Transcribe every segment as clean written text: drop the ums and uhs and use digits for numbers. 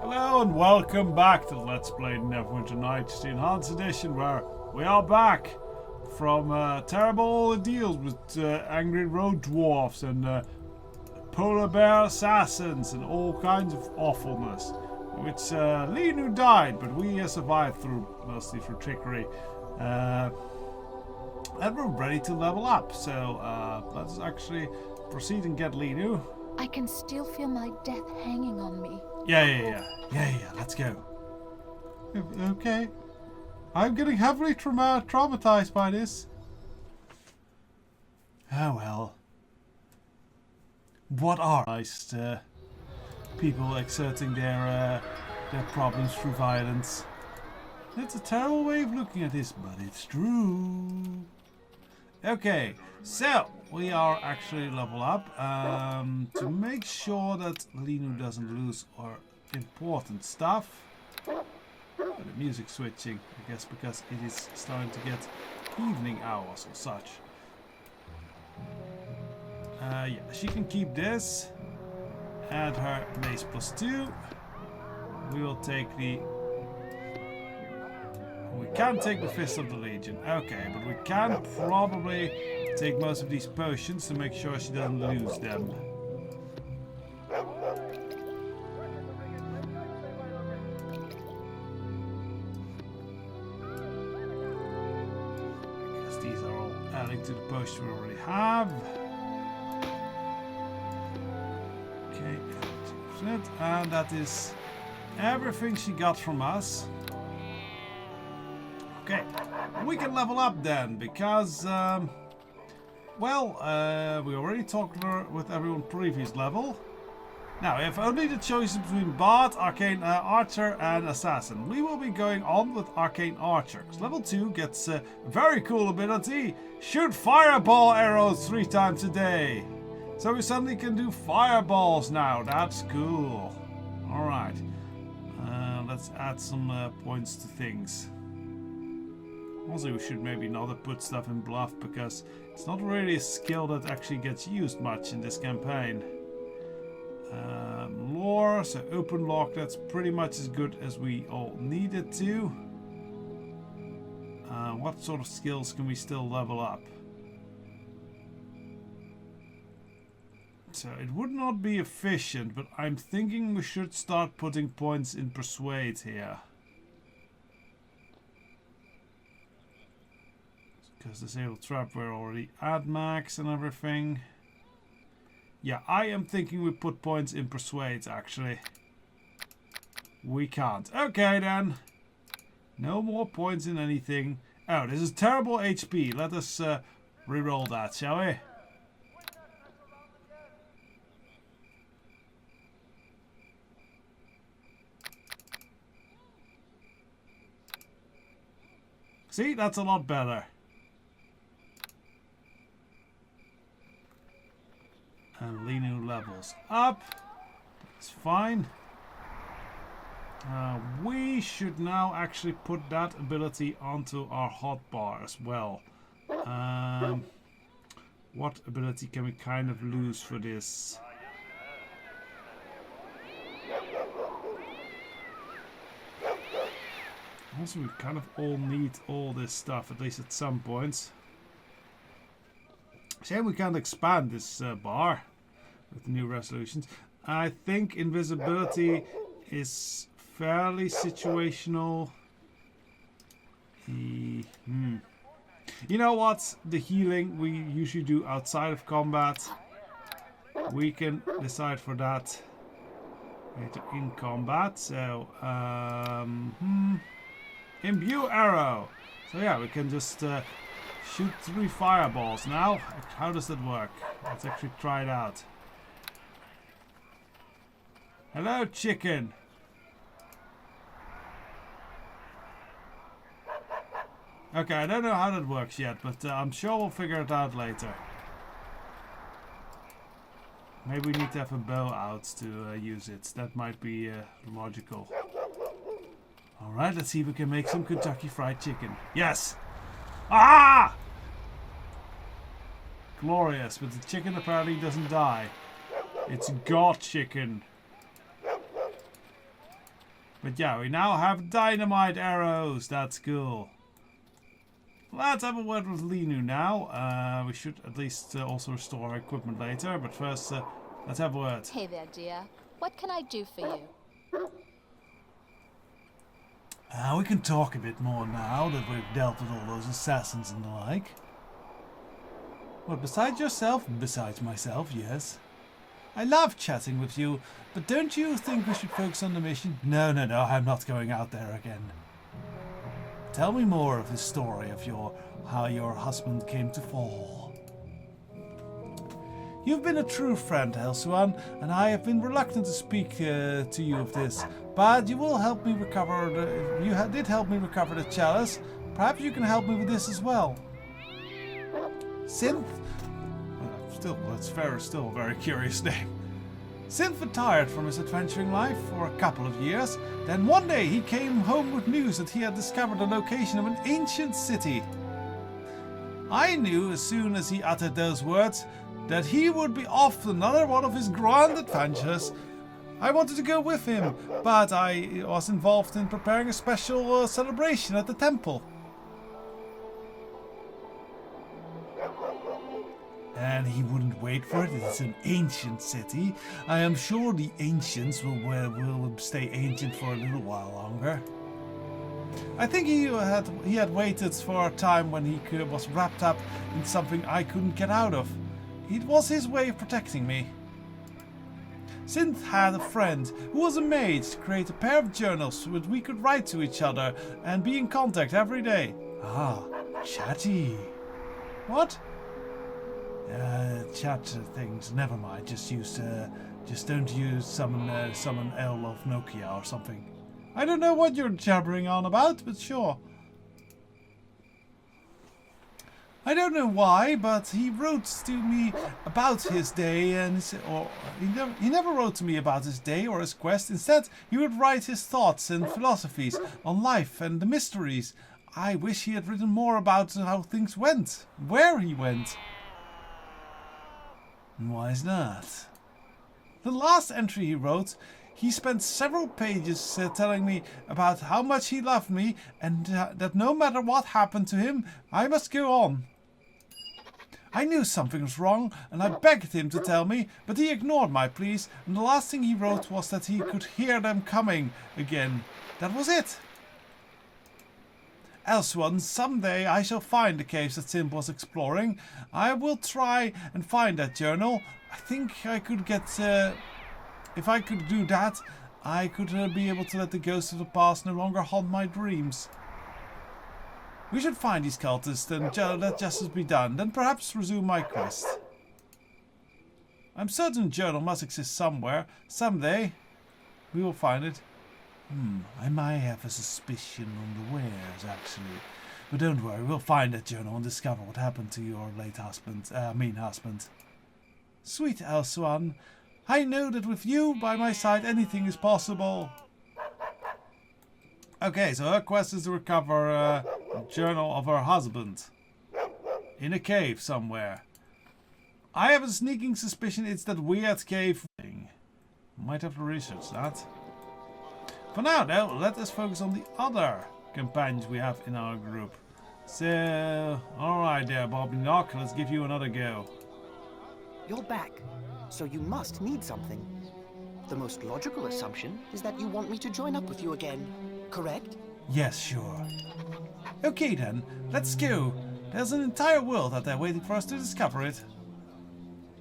Hello and welcome back to Let's Play Neverwinter Nights, the Enhanced Edition, where we are back from terrible ordeals with angry road dwarfs and polar bear assassins and all kinds of awfulness. Which Linu died, but we survived through mostly through trickery. And we're ready to level up, so let's actually proceed and get Linu. I can still feel my death hanging on me. Yeah, let's go. Okay. I'm getting heavily traumatized by this. Oh well. What are nice people exerting their problems through violence? It's a terrible way of looking at this, but it's true. Okay, so we are actually level up to make sure that Linu doesn't lose our important stuff. The music switching, I guess, because it is starting to get evening hours or such. Yeah, she can keep this. Add her mace +2. We will take the... We can take the Fist of the Legion. Okay, but we can probably take most of these potions to make sure she doesn't lose them. I guess these are all adding to the potions we already have. Okay, and that is everything she got from us. Okay, we can level up then, because, well, we already talked with everyone previous level. Now, we have only the choices between Bard, Arcane Archer, and Assassin. We will be going on with Arcane Archer, because level 2 gets a very cool ability, shoot fireball arrows 3 times a day. So we suddenly can do fireballs now, that's cool. Alright, let's add some points to things. Also, we should maybe not put stuff in bluff, because it's not really a skill that actually gets used much in this campaign. Lore, so open lock, that's pretty much as good as we all need it to. What sort of skills can we still level up? So it would not be efficient, but I'm thinking we should start putting points in Persuade here. Because disable trap we're already at max and everything. Yeah, I am thinking we put points in Persuade actually. We can't. Okay then. No more points in anything. Oh, this is terrible HP. Let us reroll that, shall we? See, that's a lot better. And Linu levels up. It's fine. We should now actually put that ability onto our hotbar as well. What ability can we kind of lose for this? Also, we kind of all need all this stuff, at least at some points. Shame we can't expand this bar with the new resolutions. I think invisibility is fairly situational. You know what? The healing we usually do outside of combat. We can decide for that later in combat. So, imbue arrow. So yeah, we can just shoot 3 fireballs now. How does that work? Let's actually try it out. Hello, chicken. Okay, I don't know how that works yet, but I'm sure we'll figure it out later. Maybe we need to have a bow out to use it. That might be logical. Alright, let's see if we can make some Kentucky Fried Chicken. Yes! Ah! Glorious, but the chicken apparently doesn't die. It's God chicken. But yeah, we now have dynamite arrows. That's cool. Let's have a word with Linu now. We should at least also restore our equipment later. But first, let's have a word. Hey there, dear. What can I do for you? We can talk a bit more now that we've dealt with all those assassins and the like. Well, besides yourself? Besides myself, yes. I love chatting with you, but don't you think we should focus on the mission? No, I'm not going out there again. Tell me more of the story of how your husband came to fall. You've been a true friend, Elsuan, and I have been reluctant to speak to you of this, but you will help me recover. You did help me recover the chalice. Perhaps you can help me with this as well. Synth. Still a very curious name. Synth retired from his adventuring life for a couple of years. Then one day he came home with news that he had discovered the location of an ancient city. I knew as soon as he uttered those words that he would be off another one of his grand adventures. I wanted to go with him, but I was involved in preparing a special celebration at the temple. And he wouldn't wait for it. It's an ancient city. I am sure the ancients will stay ancient for a little while longer. I think he had waited for a time when he was wrapped up in something I couldn't get out of. It was his way of protecting me. Synth had a friend who was a maid to create a pair of journals so that we could write to each other and be in contact every day. Ah, chatty. What? Chat things. Never mind. Just don't use summon L of Nokia or something. I don't know what you're jabbering on about, but sure. I don't know why, but he wrote to me about his day, and he never wrote to me about his day or his quest. Instead, he would write his thoughts and philosophies on life and the mysteries. I wish he had written more about how things went, where he went. And why is that? The last entry he wrote, he spent several pages telling me about how much he loved me and that no matter what happened to him, I must go on. I knew something was wrong and I begged him to tell me, but he ignored my pleas, and the last thing he wrote was that he could hear them coming again. That was it. Elsuan, someday I shall find the caves that Sim was exploring. I will try and find that journal. I think I could get... if I could do that, I could be able to let the ghosts of the past no longer haunt my dreams. We should find these cultists and let justice be done, then perhaps resume my quest. I'm certain a journal must exist somewhere. Someday, we will find it. I might have a suspicion on the wheres, actually. But don't worry, we'll find that journal and discover what happened to your late husband, husband. Sweet Elsuan, I know that with you by my side, anything is possible. Okay, so her quest is to recover a journal of her husband. In a cave somewhere. I have a sneaking suspicion it's that weird cave thing. Might have to research that. For now, though, let us focus on the other companions we have in our group. So, alright there, Bobby Knock, let's give you another go. You're back, so you must need something. The most logical assumption is that you want me to join up with you again, correct? Yes, sure. Okay then, let's go. There's an entire world out there waiting for us to discover it.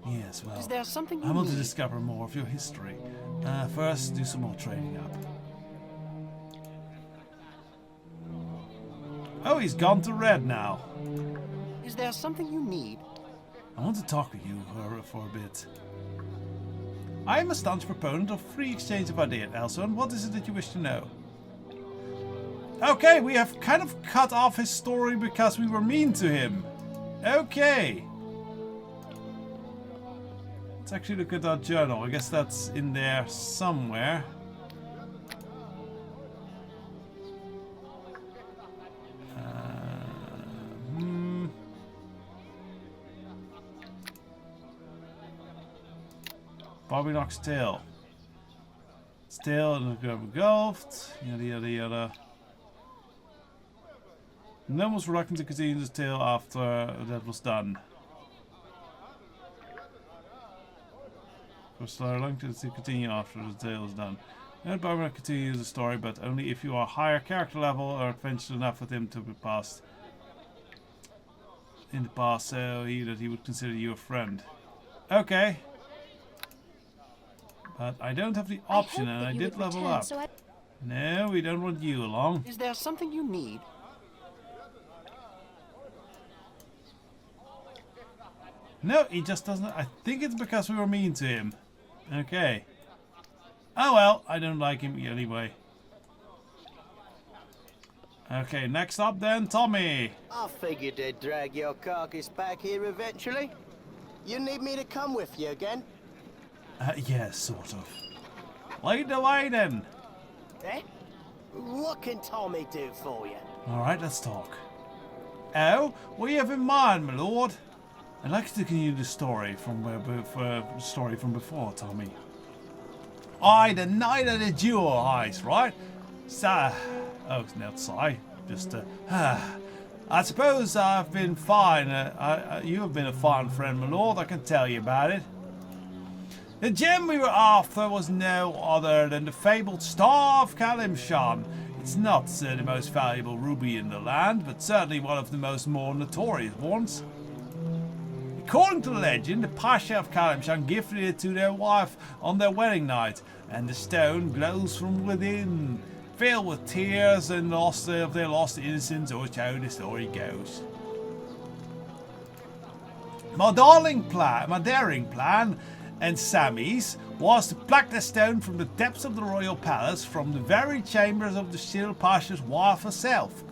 Yes, well, Is there something I want to discover more of your history. First, do some more training up. Oh, he's gone to red now. Is there something you need? I want to talk with you for a bit. I am a staunch proponent of free exchange of ideas, Elsuan. What is it that you wish to know? Okay, we have kind of cut off his story because we were mean to him. Okay. Let's actually look at our journal. I guess that's in there somewhere. Bobby Knock's tail. Still engulfed. Yada yada yada. No one was reluctant to continue the tale after that was done. For slow reluctant to continue after the tale is done. No bummer continues the story, but only if you are higher character level or adventurous enough with him to be passed. In the past, so that he would consider you a friend. Okay. But I don't have the option, and I did level up. So no, we don't want you along. Is there something you need? No, he just doesn't. I think it's because we were mean to him. Okay. Oh well, I don't like him anyway. Okay, next up then, Tommy. I figured they'd drag your carcass back here eventually. You need me to come with you again? Yes, sort of. Lead the way then. Eh? What can Tommy do for you? Alright, let's talk. Oh, what do you have in mind, my lord? I'd like to continue the story from before, Tommy. I, the night of the jewel heist, right? So, oh, not sigh. Just, I suppose I've been fine. You have been a fine friend, my lord. I can tell you about it. The gem we were after was no other than the fabled Star of Kalimshan. It's not the most valuable ruby in the land, but certainly one of the more notorious ones. According to the legend, the Pasha of Kalimshan gifted it to their wife on their wedding night, and the stone glows from within, filled with tears and loss of their lost innocence, or so the story goes. My daring plan, and Sammy's, was to pluck the stone from the depths of the royal palace, from the very chambers of the Shil Pasha's wife herself.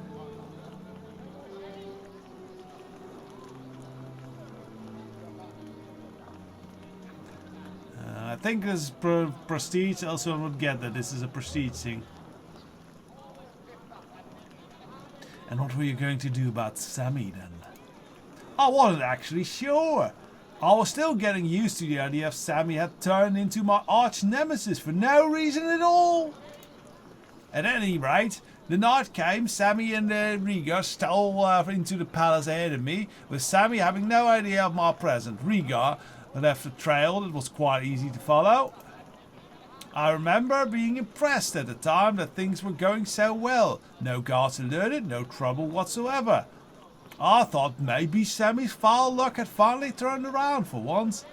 I think this is prestige. Elsuan would get that this is a prestige thing. And what were you going to do about Sammy then? I wasn't actually sure. I was still getting used to the idea of Sammy had turned into my arch nemesis for no reason at all. At any rate, the night came. Sammy and Riga stole into the palace ahead of me, with Sammy having no idea of my presence. Riga left a trail that was quite easy to follow. I remember being impressed at the time that things were going so well. No guards alerted, no trouble whatsoever. I thought maybe Sammy's foul luck had finally turned around for once.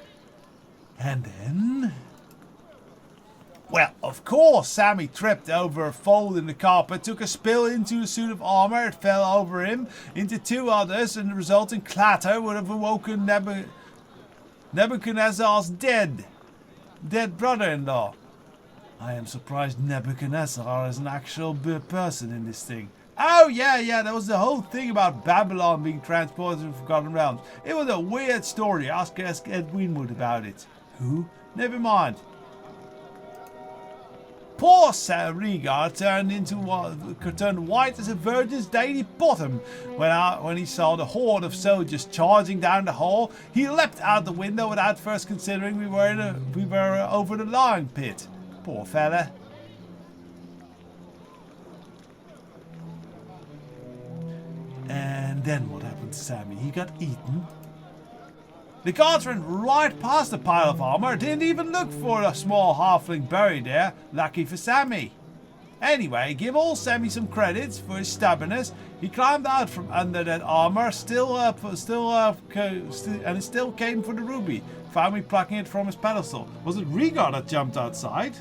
And then... well, of course, Sammy tripped over a fold in the carpet, took a spill into a suit of armor, it fell over him, into two others, and the resulting clatter would have awoken Nebuchadnezzar's dead brother-in-law. I am surprised Nebuchadnezzar is an actual person in this thing. Oh, yeah, that was the whole thing about Babylon being transported to the Forgotten Realms. It was a weird story. Ask Ed Winwood about it. Who? Never mind. Poor Riga turned white as a virgin's daily bottom when he saw the horde of soldiers charging down the hall. He leapt out the window without first considering we were over the lion pit. Poor fella. And then what happened to Sammy? He got eaten. The guards went right past the pile of armor, didn't even look for a small halfling buried there. Lucky for Sammy. Anyway, give old Sammy some credits for his stubbornness. He climbed out from under that armor, and it still came for the ruby. Found me plucking it from his pedestal. Was it Riga that jumped outside?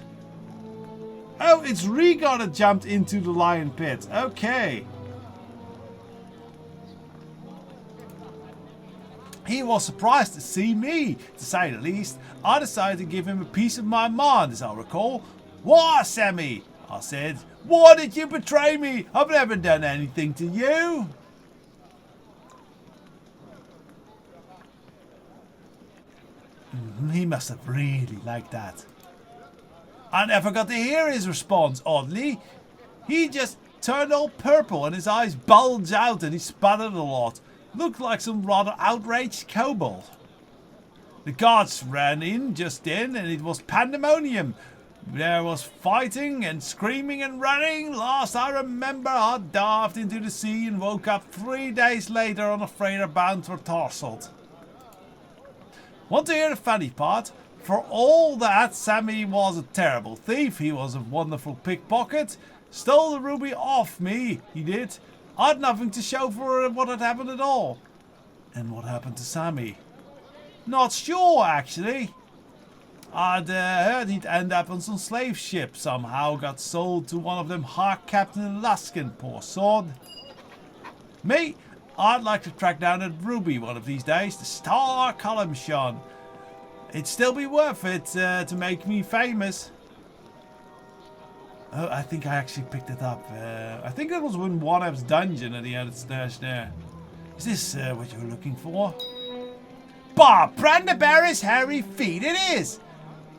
Oh, it's Riga that jumped into the lion pit. Okay. He was surprised to see me, to say the least. I decided to give him a piece of my mind, as I recall. Why, Sammy? I said. Why did you betray me? I've never done anything to you. He must have really liked that. I never got to hear his response, oddly. He just turned all purple and his eyes bulged out and he sputtered a lot. Looked like some rather outraged kobold. The guards ran in just then and it was pandemonium. There was fighting and screaming and running. Last I remember, I dived into the sea and woke up 3 days later on a freighter bound for Tarsalt. Want to hear the funny part? For all that, Sammy was a terrible thief. He was a wonderful pickpocket. Stole the ruby off me, he did. I had nothing to show for what had happened at all. And what happened to Sammy? Not sure, actually. I'd heard he'd end up on some slave ship. Somehow got sold to one of them Hark Captain Luskin, poor sod. Me, I'd like to track down that ruby one of these days. The star column shone. It'd still be worth it to make me famous. Oh, I think I actually picked it up. I think it was in One-Up's dungeon at the end of the stairs there. Is this what you're looking for? Bah! Brandeberry's hairy feet, it is!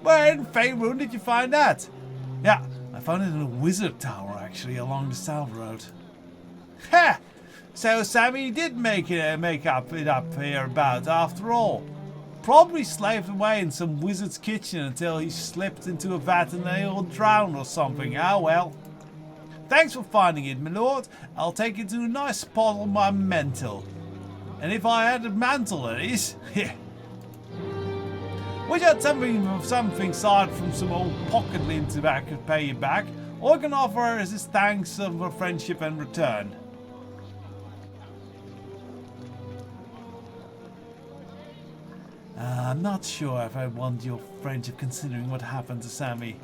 Where in Faerun did you find that? Yeah, I found it in a wizard tower actually, along the south road. Ha! So Sammy did make up here about after all. Probably slaved away in some wizard's kitchen until he slipped into a vat and they all drowned or something. Ah well. Thanks for finding it, my lord. I'll take it to a nice spot on my mantle. And if I had a mantle, that is. Wish I had something aside from some old pocket lint to pay you back. All I can offer is his thanks for friendship and return. I'm not sure if I want your friendship considering what happened to Sammy.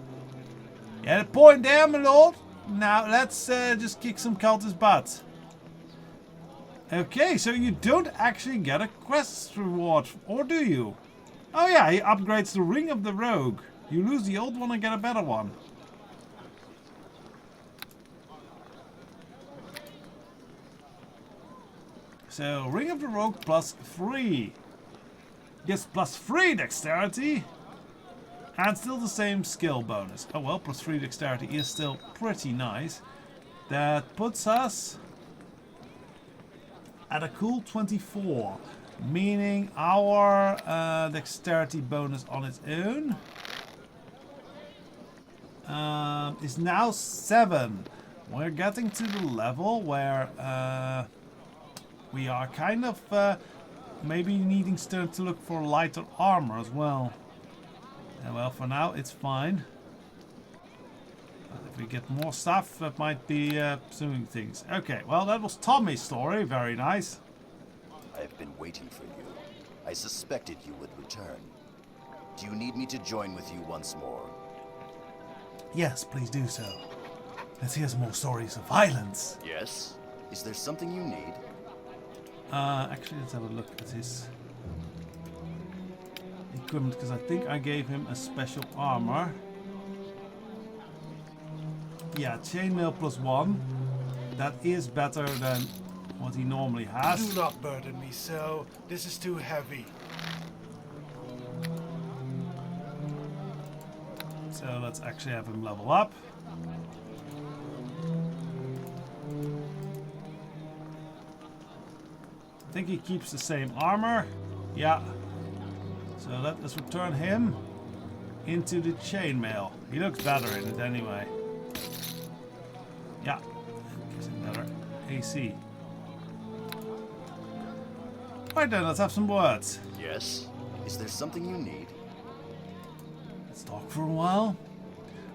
You had a point there, my lord. Now let's just kick some cultist butts. Okay, so you don't actually get a quest reward, or do you? Oh yeah, he upgrades the Ring of the Rogue. You lose the old one and get a better one. So, Ring of the Rogue +3. Yes, +3 dexterity. And still the same skill bonus. Oh well, +3 dexterity is still pretty nice. That puts us at a cool 24. Meaning our dexterity bonus on its own is now 7. We're getting to the level where we are kind of maybe needing to look for lighter armor as well. Well, for now it's fine. But if we get more stuff, that might be pursuing things. Okay, well that was Tommy's story. Very nice. I've been waiting for you. I suspected you would return. Do you need me to join with you once more? Yes, please do so. Let's hear some more stories of violence. Yes? Is there something you need? Actually, let's have a look at his equipment, because I think I gave him a special armor. Yeah, chainmail +1. That is better than what he normally has. Do not burden me so. This is too heavy. So let's actually have him level up. I think he keeps the same armor. Yeah. So let us return him into the chainmail. He looks better in it anyway. Yeah. Gives him better AC. Right then, let's have some words. Yes? Is there something you need? Let's talk for a while.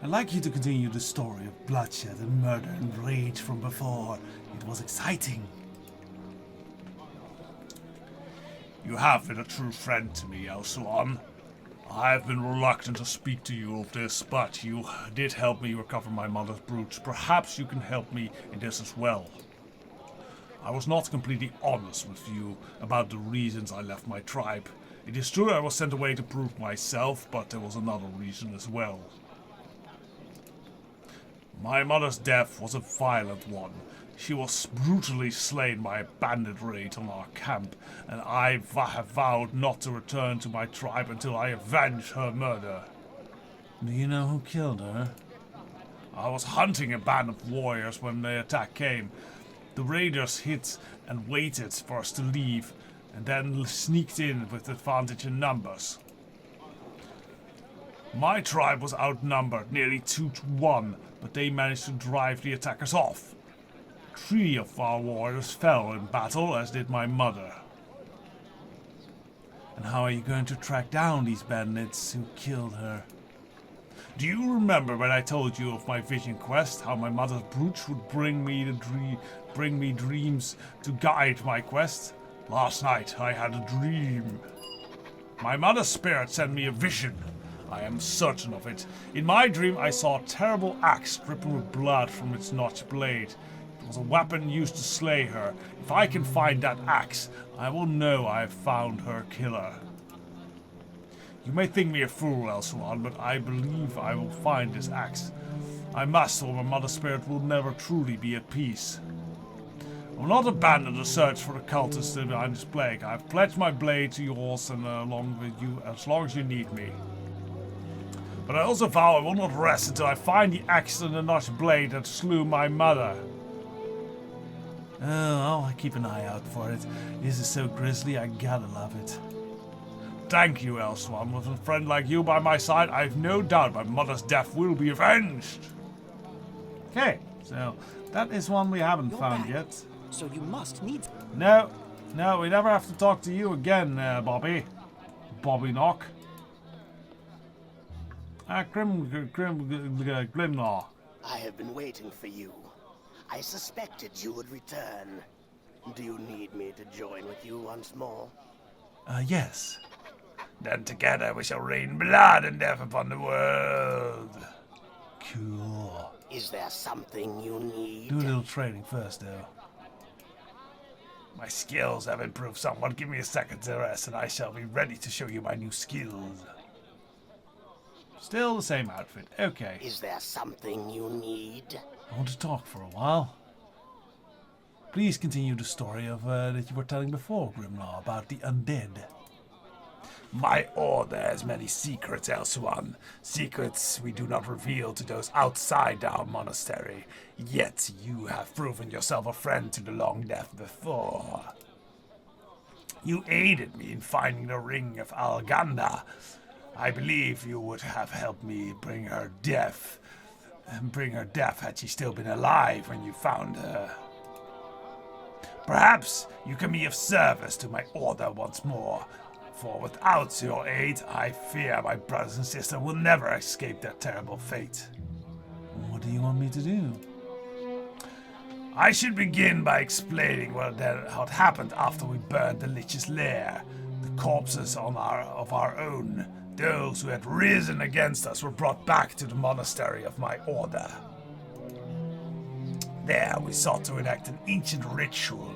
I'd like you to continue the story of bloodshed and murder and rage from before. It was exciting. You have been a true friend to me, Elsuan. I have been reluctant to speak to you of this, but you did help me recover my mother's brooch. Perhaps you can help me in this as well. I was not completely honest with you about the reasons I left my tribe. It is true I was sent away to prove myself, but there was another reason as well. My mother's death was a violent one. She was brutally slain by a bandit raid on our camp, and I have vowed not to return to my tribe until I avenge her murder. Do you know who killed her? I was hunting a band of warriors when the attack came. The raiders hid and waited for us to leave, and then sneaked in with advantage in numbers. My tribe was outnumbered nearly 2 to 1, but they managed to drive the attackers off. 3 of our warriors fell in battle, as did my mother. And how are you going to track down these bandits who killed her? Do you remember when I told you of my vision quest, how my mother's brooch would bring me dreams to guide my quest? Last night I had a dream. My mother's spirit sent me a vision. I am certain of it. In my dream I saw a terrible axe dripping with blood from its notched blade. It was a weapon used to slay her. If I can find that axe, I will know I have found her killer. You may think me a fool, Elsuan, but I believe I will find this axe. I must, or my mother's spirit will never truly be at peace. I will not abandon the search for the cultists behind this plague. I have pledged my blade to yours and along with you as long as you need me. But I also vow I will not rest until I find the axe and the notched blade that slew my mother. Oh, I'll keep an eye out for it. This is so grisly, I gotta love it. Thank you, Elsuan. With a friend like you by my side, I have no doubt my mother's death will be avenged. Okay, so that is one we haven't You're found back. yet. So you must need... No, we never have to talk to you again, Bobby. Bobby Knock. Grimlaw. I have been waiting for you. I suspected you would return. Do you need me to join with you once more? Yes. Then together we shall rain blood and death upon the world. Cool. Is there something you need? Do a little training first, though. My skills have improved somewhat. Give me a second to rest and I shall be ready to show you my new skills. Still the same outfit. Okay. Is there something you need? I want to talk for a while. Please continue the story of that you were telling before, Grimlaw, about the undead. My order has many secrets, Elsuan. Secrets we do not reveal to those outside our monastery. Yet you have proven yourself a friend to the Long Death before. You aided me in finding the ring of Alganda. I believe you would have helped me bring her death had she still been alive when you found her. Perhaps you can be of service to my order once more. For without your aid, I fear my brothers and sisters will never escape their terrible fate. What do you want me to do? I should begin by explaining what happened after we burned the Lich's lair. The corpses of our own, those who had risen against us, were brought back to the monastery of my order. There we sought to enact an ancient ritual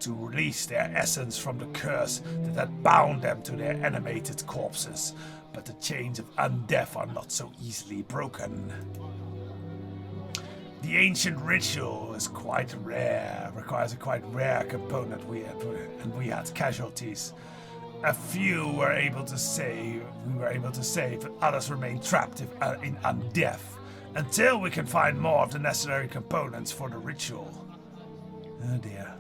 to release their essence from the curse that had bound them to their animated corpses, but the chains of undeath are not so easily broken. The ancient ritual is quite rare, requires a quite rare component, and we had casualties. A few we were able to save, but others remain trapped in undeath, until we can find more of the necessary components for the ritual. Oh dear.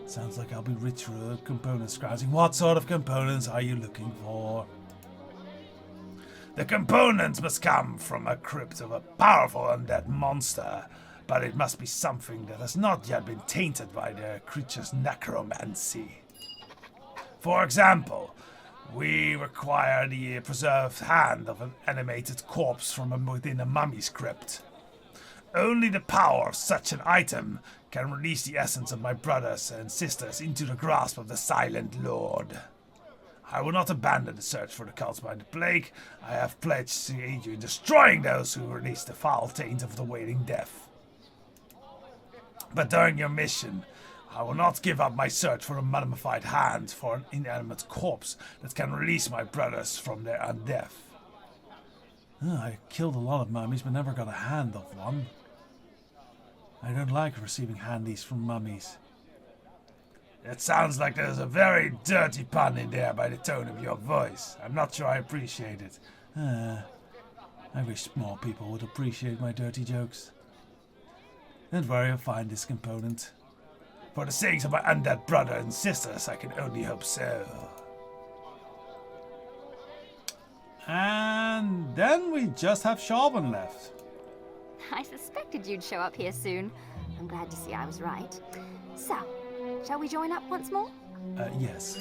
Sounds like I'll be ritual component scrounging. What sort of components are you looking for? The components must come from a crypt of a powerful undead monster, but it must be something that has not yet been tainted by the creature's necromancy. For example, we require the preserved hand of an animated corpse from within a mummy's crypt. Only the power of such an item can release the essence of my brothers and sisters into the grasp of the Silent Lord. I will not abandon the search for the cults by the plague. I have pledged to aid you in destroying those who release the foul taint of the wailing death. But during your mission, I will not give up my search for a mummified hand for an inanimate corpse that can release my brothers from their undeath. Oh, I killed a lot of mummies but never got a hand of one. I don't like receiving handies from mummies. It sounds like there's a very dirty pun in there by the tone of your voice. I'm not sure I appreciate it. I wish more people would appreciate my dirty jokes. Don't worry, I'll find this component. For the sakes of my undead brother and sisters, I can only hope so. And then we just have Sharban left. I suspected you'd show up here soon. I'm glad to see I was right. So, shall we join up once more? Yes.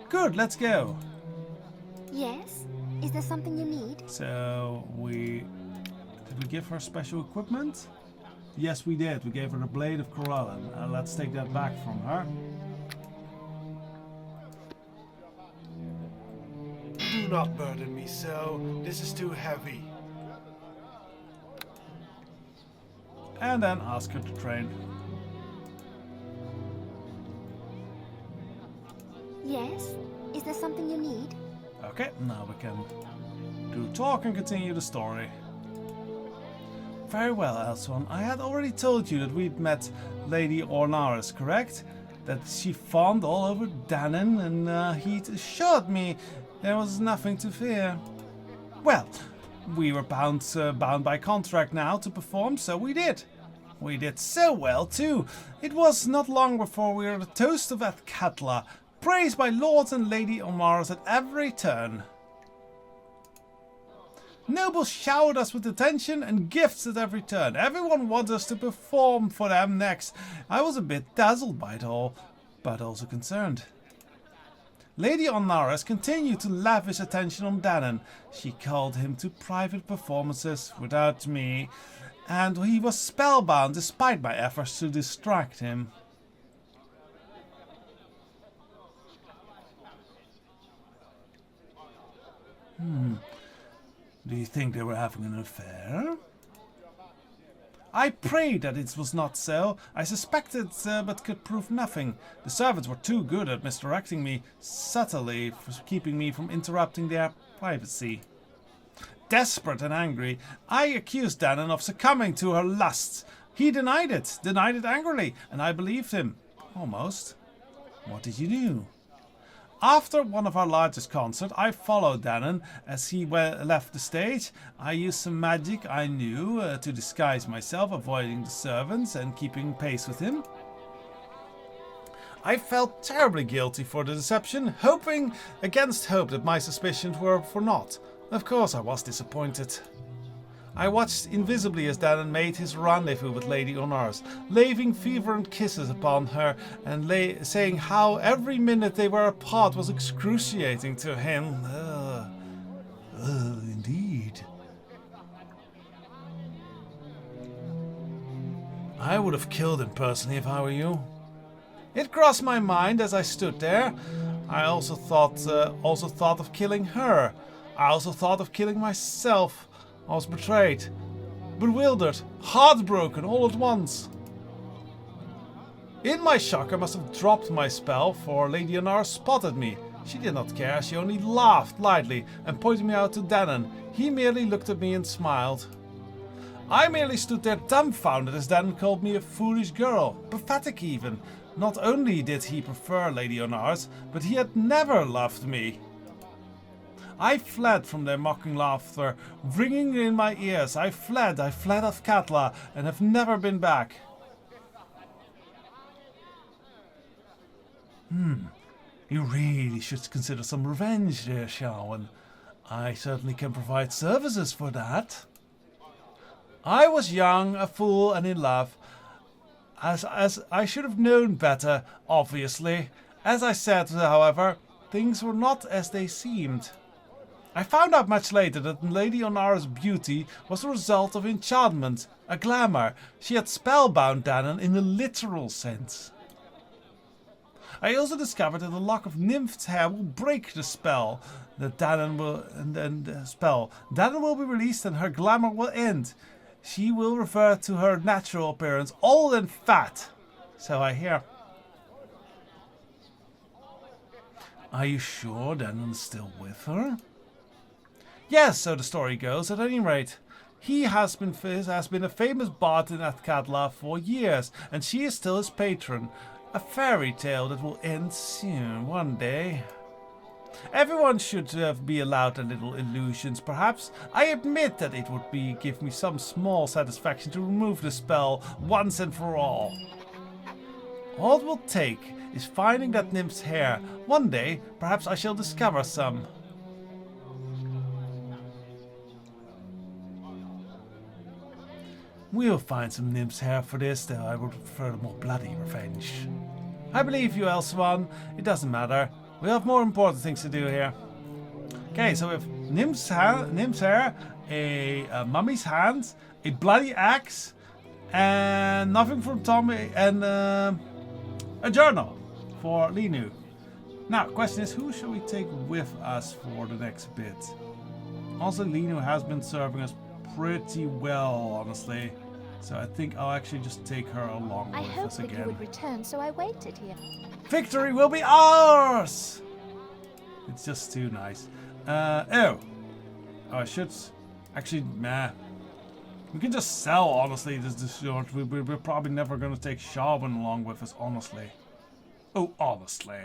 Good, let's go. Yes? Is there something you need? So did we give her special equipment? Yes, we did. We gave her the Blade of Corellan. Let's take that back from her. Do not burden me so. This is too heavy. And then ask her to train. Yes? Is there something you need? Okay, now we can do talk and continue the story. Very well, Elsuan. I had already told you that we'd met Lady Ornaris, correct? That she fawned all over Danon, and he'd assured me there was nothing to fear. Well, we were bound by contract now to perform, so we did. We did so well, too. It was not long before we were the toast of Athkatla, praised by Lords and Lady Ornaris at every turn. Nobles showered us with attention and gifts at every turn. Everyone wanted us to perform for them next. I was a bit dazzled by it all, but also concerned. Lady Ornaris continued to lavish attention on Danon. She called him to private performances without me, and he was spellbound despite my efforts to distract him. Do you think they were having an affair? I prayed that it was not so. I suspected, but could prove nothing. The servants were too good at misdirecting me subtly, for keeping me from interrupting their privacy. Desperate and angry, I accused Danon of succumbing to her lusts. He denied it angrily, and I believed him. Almost. What did you do? After one of our largest concerts, I followed Danon as he left the stage. I used some magic I knew to disguise myself, avoiding the servants and keeping pace with him. I felt terribly guilty for the deception, hoping against hope that my suspicions were for naught. Of course I was disappointed. I watched invisibly as Danon made his rendezvous with Lady Ornaris, laving fervent kisses upon her and saying how every minute they were apart was excruciating to him. Indeed. I would have killed him personally if I were you. It crossed my mind as I stood there. I also thought of killing her. I also thought of killing myself. I was betrayed, bewildered, heartbroken all at once. In my shock, I must have dropped my spell, for Lady Ornaris spotted me. She did not care, she only laughed lightly and pointed me out to Danon. He merely looked at me and smiled. I merely stood there dumbfounded as Danon called me a foolish girl, pathetic even. Not only did he prefer Lady Ornaris, but he had never loved me. I fled from their mocking laughter, ringing in my ears. I fled Athkatla, and have never been back. You really should consider some revenge there, Sharwan. I certainly can provide services for that. I was young, a fool, and in love. As I should have known better, obviously. As I said, however, things were not as they seemed. I found out much later that Lady Ornaris' beauty was the result of enchantment, a glamour. She had spellbound Danon in a literal sense. I also discovered that a lock of Nymph's hair will break the spell. Danon will be released and her glamour will end. She will revert to her natural appearance, old and fat. So I hear. Are you sure Danon's still with her? Yes, so the story goes. At any rate, he has been a famous bard in Athkatla for years, and she is still his patron. A fairy tale that will end soon, one day. Everyone should be allowed their little illusions, perhaps. I admit that it would give me some small satisfaction to remove the spell once and for all. All it will take is finding that nymph's hair. One day, perhaps I shall discover some. We'll find some nymphs here for this, though I would prefer a more bloody revenge. I believe you, Elsuan. It doesn't matter. We have more important things to do here. Okay, so we have nymph's hair, a mummy's hand, a bloody axe, and nothing from Tommy, and a journal for Linu. Now, question is, who shall we take with us for the next bit? Also, Linu has been serving us pretty well, honestly. So I think I'll actually just take her along I with hoped us that you again. would return, so I waited here. Victory will be ours! It's just too nice. Oh, I should actually, nah. We can just sell, honestly, this short. We're probably never going to take Sharwin along with us, honestly. Oh, honestly.